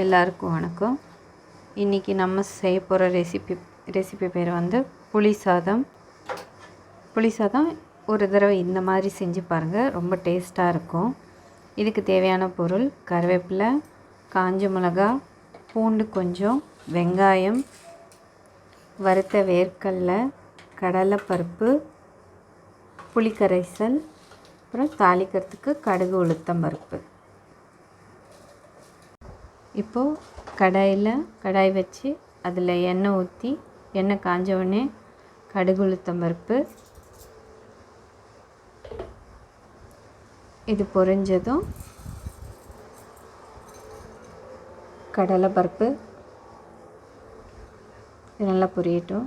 எல்லாருக்கும் வணக்கம். இன்றைக்கி நம்ம செய்ய போகிற ரெசிபி பேர் வந்து புளி சாதம். புளி சாதம் ஒரு தடவை இந்த மாதிரி செஞ்சு பாருங்கள், ரொம்ப டேஸ்ட்டாக இருக்கும். இதுக்கு தேவையான பொருள் கருவேப்பிலை, காஞ்ச மிளகா, பூண்டு கொஞ்சம், வெங்காயம், வறுத்த வேர்க்கடலை, கடலைப்பருப்பு, புளிக்கரைசல், அப்புறம் தாளிக்கிறதுக்கு கடுகு உளுத்தம் பருப்பு. இப்போது கடாய் வச்சு அதில் எண்ணெய் ஊற்றி, எண்ணெய் காஞ்ச உடனே கடுகு உளுத்தம் பருப்பு, இது பொரிஞ்சதும் கடலைப்பருப்பு இது நல்லா பொரியட்டும்.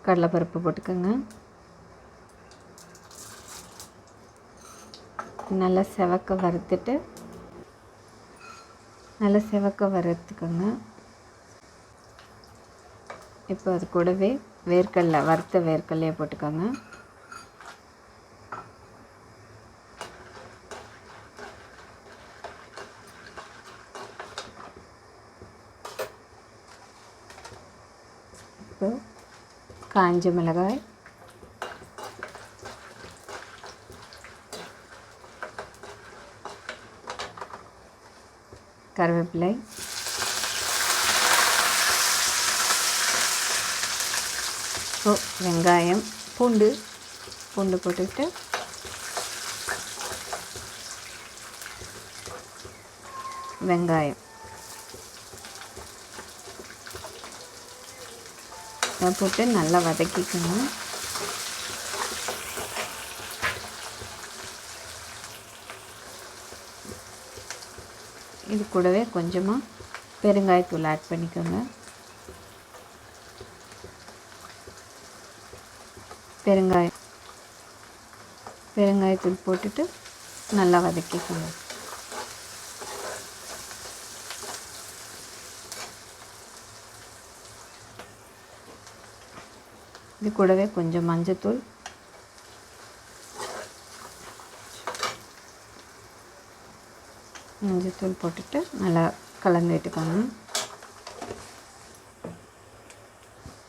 கடலைப்பருப்பு போட்டுக்கோங்க. நல்லா செவக்க வறுத்துக்கோங்க. இப்போ அது கூடவே வேர்க்கடலை, வறுத்த வேர்க்கடலையை போட்டுக்கோங்க. இப்போ காஞ்ச மிளகாய், கருவேப்பிலை, வெங்காயம், பூண்டு போட்டுக்கிட்டு வெங்காயம் போட்டு நல்லா வதக்கிக்கணும். இது கூடவே கொஞ்சமாக பெருங்காயத்தூள் ஆட் பண்ணிக்கோங்க. பெருங்காயத்தூள் போட்டுட்டு நல்லா வதக்கிக்கோங்க. இது கூடவே கொஞ்சம் மஞ்சத்தூள், போட்டுட்டு நல்லா கலந்து விட்டுக்கோங்க.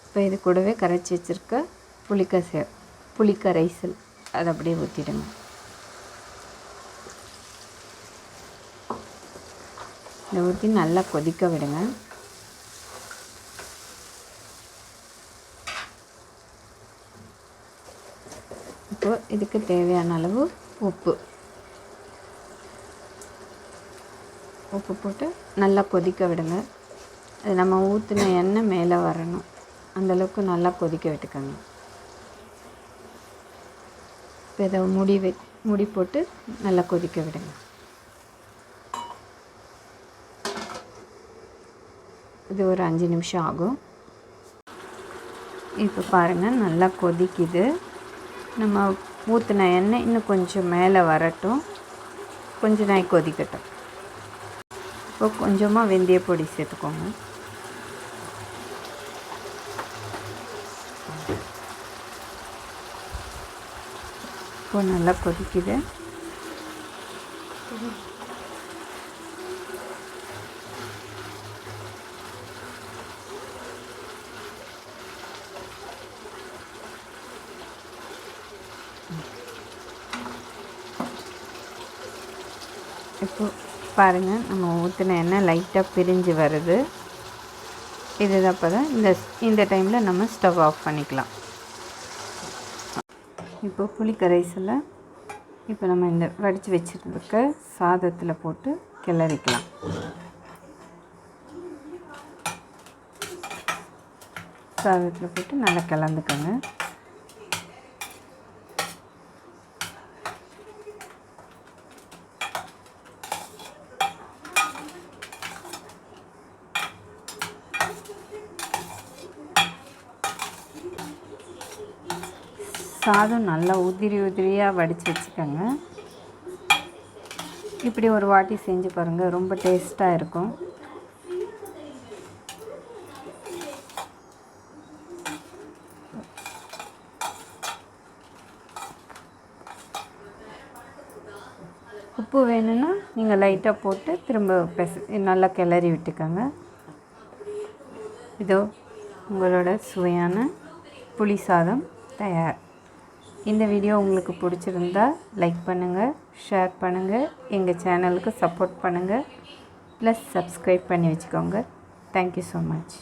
இப்போ இது கூடவே கரைச்சி வச்சுருக்க புளிக்கரைசல் அதை அப்படியே ஊற்றிடுங்க. இதை ஊற்றி நல்லா கொதிக்க விடுங்க. இப்போது இதுக்கு தேவையான அளவு உப்பு போட்டு நல்லா கொதிக்க விடுங்க. அது நம்ம ஊற்றின எண்ணெய் மேலே வரணும், அந்தளவுக்கு நல்லா கொதிக்க விட்டுக்கோங்க. இப்போ இதை மூடி போட்டு நல்லா கொதிக்க விடுங்க. இது ஒரு 5 நிமிஷம் ஆகும். இப்போ பாருங்கள், நல்லா கொதிக்குது. நம்ம ஊற்றின எண்ணெய் இன்னும் கொஞ்சம் மேலே வரட்டும், கொஞ்சம் நாள் கொதிக்கட்டும். இப்போ கொஞ்சமாக வெந்தய பொடி சேர்த்துக்கோங்க. இப்போ நல்லா கொதிக்குது. இப்போ பாருங்கள், நம்ம ஊற்றின எண்ணெய் லைட்டாக பிரிஞ்சு வருது. இதுதான் அப்போ தான் இந்த டைமில் நம்ம ஸ்டவ் ஆஃப் பண்ணிக்கலாம். இப்போ புளிக்கரைசலை இப்போ நம்ம இந்த வடித்து வச்சுருக்க சாதத்தில் போட்டு கிளறிக்கலாம். சாதத்தில் போட்டு நல்லா கலந்துக்கோங்க. சாதம் நல்லா உதிரியாக வடித்து வச்சுக்கோங்க. இப்படி ஒரு வாட்டி செஞ்சு பாருங்கள், ரொம்ப டேஸ்ட்டாக இருக்கும். உப்பு வேணும்னா நீங்கள் லைட்டாக போட்டு திரும்ப நல்லா கிளறி விட்டுக்கோங்க. இதோ உங்களோட சுவையான புளி சாதம் தயார். இந்த வீடியோ உங்களுக்கு பிடிச்சிருந்தா லைக் பண்ணுங்கள், ஷேர் பண்ணுங்கள், எங்கள் சேனலுக்கு சப்போர்ட் பண்ணுங்கள், ப்ளஸ் சப்ஸ்கிரைப் பண்ணி வச்சுக்கோங்க. Thank you so much.